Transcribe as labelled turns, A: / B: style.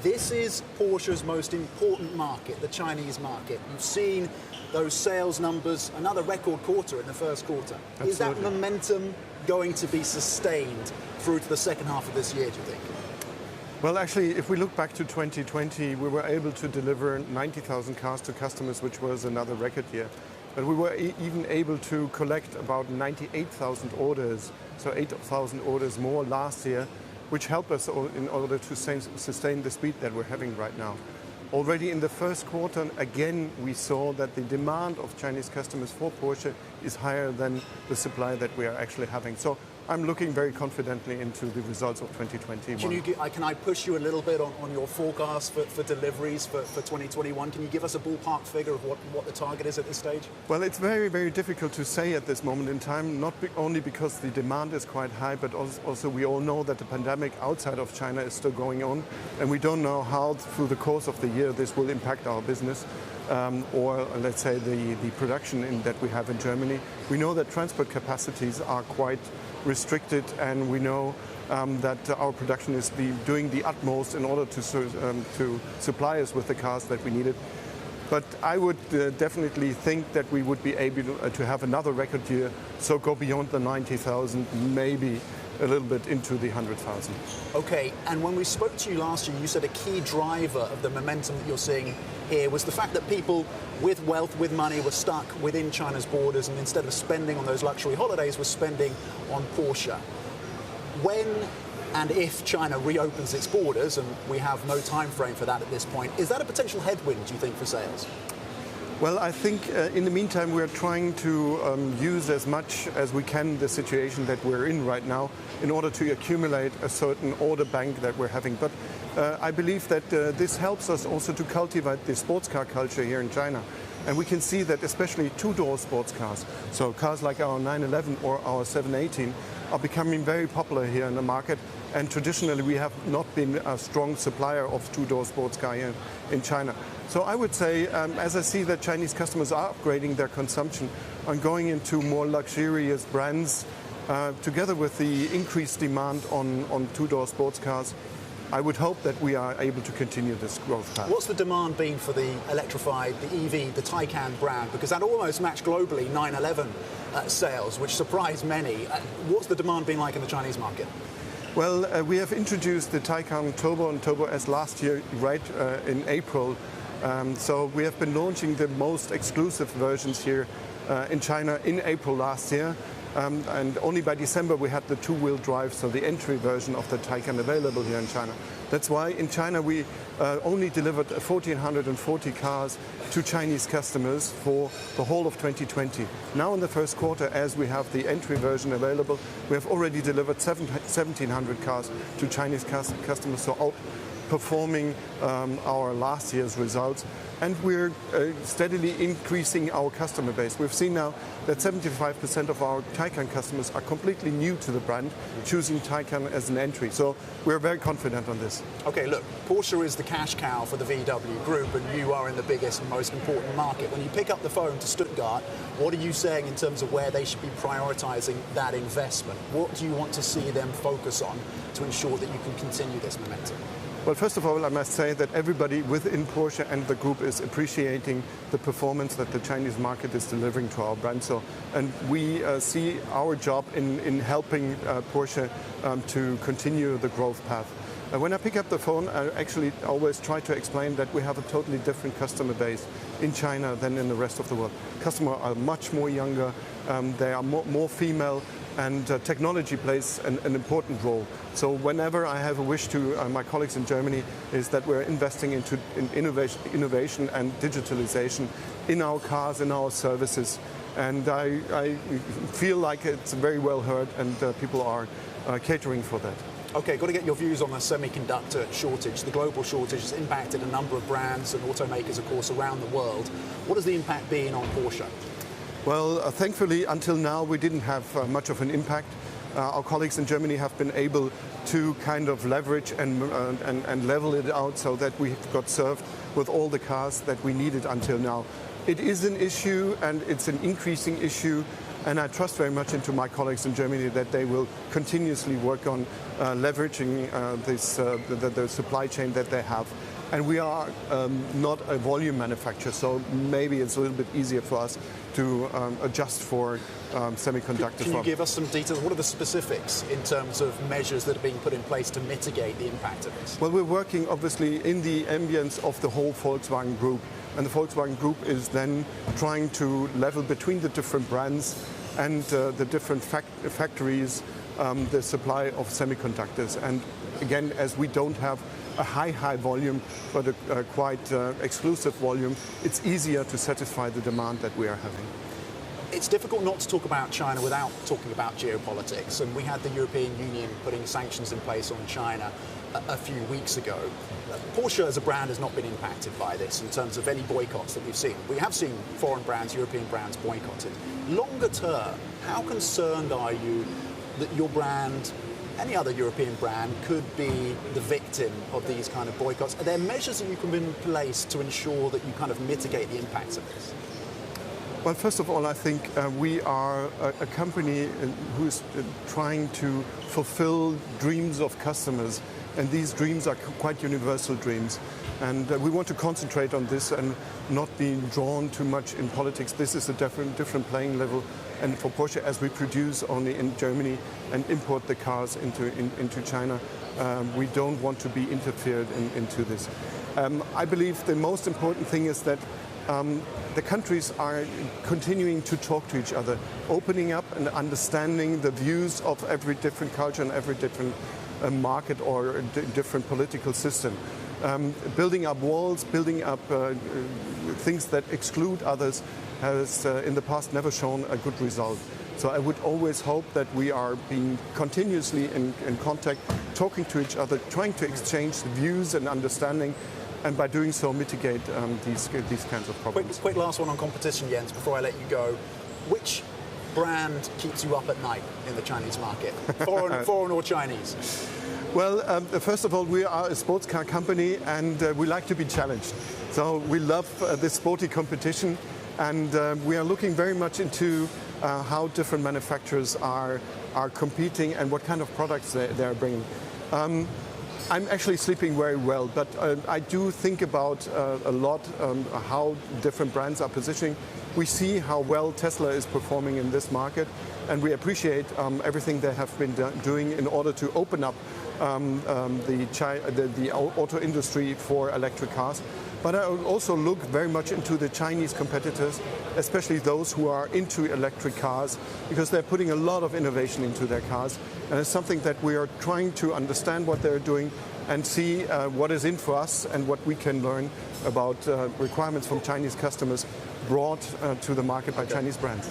A: This is Porsche's most important market, the Chinese market. You've seen those sales numbers, another record quarter in the first quarter.
B: Absolutely.
A: Is that momentum going to be sustained through to the second half of this year, do you think?
B: Well, actually, if we look back to 2020, we were able to deliver 90,000 cars to customers, which was another record year. But we were even able to collect about 98,000 orders, so 8,000 orders more last year, which helped us in order to sustain the speed that we're having right now. Already in the first quarter, again, we saw that the demand of Chinese customers for Porsche is higher than the supply that we are actually having. So I'm looking very confidently into the results of 2021.
A: Can I push you a little bit on your forecast for deliveries for 2021? Can you give us a ballpark figure of what the target is at this stage?
B: Well, it's very, very difficult to say at this moment in time, not only because the demand is quite high, but also we all know that the pandemic outside of China is still going on, and we don't know how through the course of the year this will impact our business. Or let's say the production that we have in Germany. We know that transport capacities are quite restricted, and we know that our production is doing the utmost in order to supply us with the cars that we needed. But I would definitely think that we would be able to have another record year, so go beyond the 90,000, maybe a little bit into the 100,000.
A: Okay, and when we spoke to you last year, you said a key driver of the momentum that you're seeing here was the fact that people with wealth, with money, were stuck within China's borders, and instead of spending on those luxury holidays, were spending on Porsche. When and if China reopens its borders, and we have no time frame for that at this point, is that a potential headwind, do you think, for sales?
B: Well, I think in the meantime we're trying to use as much as we can the situation that we're in right now in order to accumulate a certain order bank that we're having. But I believe that this helps us also to cultivate the sports car culture here in China. And we can see that especially two-door sports cars, so cars like our 911 or our 718, are becoming very popular here in the market. And traditionally we have not been a strong supplier of two-door sports car here in China. So I would say, as I see that Chinese customers are upgrading their consumption and going into more luxurious brands, together with the increased demand on two-door sports cars, I would hope that we are able to continue this growth path.
A: What's the demand been for the electrified, the EV, the Taikan brand? Because that almost matched globally 911 sales, which surprised many. What's the demand been like in the Chinese market?
B: Well, we have introduced the Taikan Turbo and Turbo S last year, right in April. So we have been launching the most exclusive versions here in China in April last year. And only by December we had the two-wheel drive, so the entry version of the Taycan available here in China. That's why in China we only delivered 1,440 cars to Chinese customers for the whole of 2020. Now in the first quarter, as we have the entry version available, we have already delivered 1,700 cars to Chinese customers, so outperforming our last year's results. And we're steadily increasing our customer base. We've seen now that 75% of our Taycan customers are completely new to the brand, choosing Taycan as an entry. So we're very confident on this.
A: Okay, look, Porsche is the cash cow for the VW group, and you are in the biggest and most important market. When you pick up the phone to Stuttgart, what are you saying in terms of where they should be prioritizing that investment? What do you want to see them focus on to ensure that you can continue this momentum?
B: Well, first of all, I must say that everybody within Porsche and the group is appreciating the performance that the Chinese market is delivering to our brand. So, and we see our job in helping Porsche to continue the growth path. When I pick up the phone, I actually always try to explain that we have a totally different customer base in China than in the rest of the world. Customers are much more younger, they are more female, and technology plays an important role. So whenever I have a wish to my colleagues in Germany is that we're investing in innovation and digitalization in our cars, in our services. And I feel like it's very well heard, and people are catering for that.
A: Okay, got to get your views on the semiconductor shortage. The global shortage has impacted a number of brands and automakers, of course, around the world. What has the impact been on Porsche?
B: Well, thankfully, until now, we didn't have much of an impact. Our colleagues in Germany have been able to kind of leverage and level it out so that we got served with all the cars that we needed until now. It is an issue, and it's an increasing issue And I trust very much into my colleagues in Germany that they will continuously work on leveraging the supply chain that they have. And we are not a volume manufacturer, so maybe it's a little bit easier for us to adjust for semiconductors.
A: Can you give us some details? What are the specifics in terms of measures that are being put in place to mitigate the impact of this?
B: Well, we're working obviously in the ambience of the whole Volkswagen Group. And the Volkswagen Group is then trying to level between the different brands and the different factories the supply of semiconductors. And again, as we don't have a high volume, but a quite exclusive volume, it's easier to satisfy the demand that we are having.
A: It's difficult not to talk about China without talking about geopolitics, and we had the European Union putting sanctions in place on China a few weeks ago. Porsche as a brand has not been impacted by this in terms of any boycotts that we've seen. We have seen foreign brands, European brands boycotted. Longer term, how concerned are you that your brand, any other European brand, could be the victim of these kind of boycotts? Are there measures that you can put in place to ensure that you kind of mitigate the impacts of this?
B: Well, first of all, I think we are a company who is trying to fulfill dreams of customers, and these dreams are quite universal dreams. And we want to concentrate on this and not being drawn too much in politics. This is a different playing level. And for Porsche, as we produce only in Germany and import the cars into China, we don't want to be interfered into this. I believe the most important thing is that the countries are continuing to talk to each other, opening up and understanding the views of every different culture and every different market or different political system. Building up walls, building up things that exclude others has in the past never shown a good result. So I would always hope that we are being continuously in contact, talking to each other, trying to exchange views and understanding, and by doing so mitigate these kinds of problems.
A: Quick last one on competition, Jens, before I let you go. Which brand keeps you up at night in the Chinese market? Foreign or Chinese?
B: Well, first of all, we are a sports car company and we like to be challenged. So we love this sporty competition, and we are looking very much into how different manufacturers are competing and what kind of products they are bringing. I'm actually sleeping very well, but I do think about a lot how different brands are positioning. We see how well Tesla is performing in this market, and we appreciate everything they have been doing in order to open up the auto industry for electric cars. But I also look very much into the Chinese competitors, especially those who are into electric cars, because they're putting a lot of innovation into their cars. And it's something that we are trying to understand what they're doing and see what is in for us and what we can learn about requirements from Chinese customers brought to the market by Chinese brands.